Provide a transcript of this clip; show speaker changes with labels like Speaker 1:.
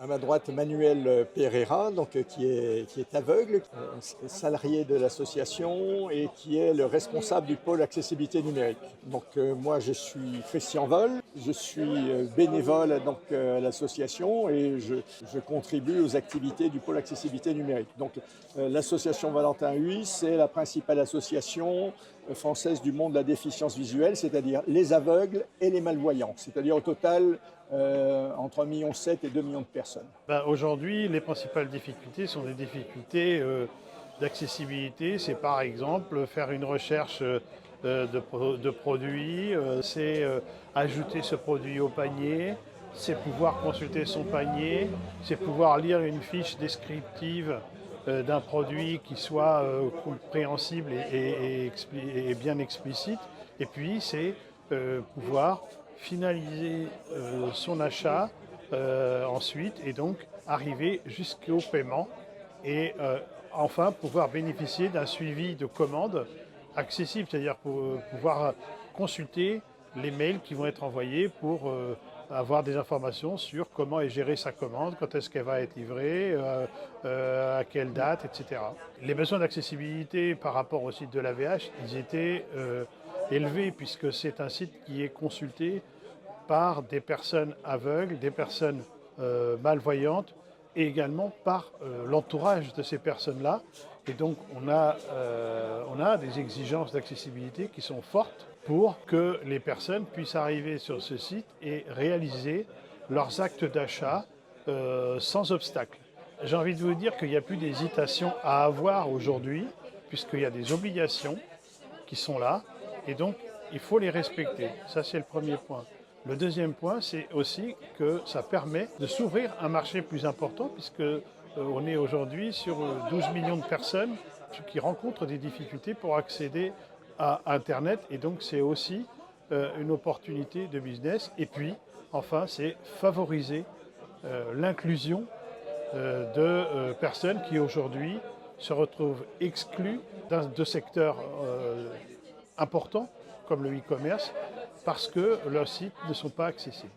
Speaker 1: À ma droite, Manuel Pereira, qui est aveugle, salarié de l'association et qui est le responsable du pôle accessibilité numérique. Moi, je suis Christian Vol, je suis bénévole à l'association et je contribue aux activités du pôle accessibilité numérique. L'association Valentin Huy, c'est la principale association française du monde de la déficience visuelle, c'est-à-dire les aveugles et les malvoyants, c'est-à-dire au total entre 1,7 million et 2 millions de personnes.
Speaker 2: Aujourd'hui, les principales difficultés sont des difficultés d'accessibilité. C'est par exemple faire une recherche de produits, c'est ajouter ce produit au panier, c'est pouvoir consulter son panier, c'est pouvoir lire une fiche descriptive d'un produit qui soit compréhensible et bien explicite. Et puis, c'est pouvoir finaliser son achat ensuite et donc arriver jusqu'au paiement et enfin pouvoir bénéficier d'un suivi de commande accessible, c'est-à-dire pour pouvoir consulter les mails qui vont être envoyés pour avoir des informations sur comment est gérée sa commande, quand est-ce qu'elle va être livrée, à quelle date, etc. Les besoins d'accessibilité par rapport au site de l'AVH, ils étaient élevés puisque c'est un site qui est consulté par des personnes aveugles, des personnes malvoyantes et également par l'entourage de ces personnes-là. Et donc on a des exigences d'accessibilité qui sont fortes pour que les personnes puissent arriver sur ce site et réaliser leurs actes d'achat sans obstacle. J'ai envie de vous dire qu'il n'y a plus d'hésitation à avoir aujourd'hui, puisqu'il y a des obligations qui sont là, et donc il faut les respecter. Ça, c'est le premier point. Le deuxième point, c'est aussi que ça permet de s'ouvrir un marché plus important, puisque on est aujourd'hui sur 12 millions de personnes qui rencontrent des difficultés pour accéder à Internet, et donc c'est aussi une opportunité de business. Et puis, enfin, c'est favoriser l'inclusion de personnes qui aujourd'hui se retrouvent exclues de secteurs importants comme le e-commerce parce que leurs sites ne sont pas accessibles.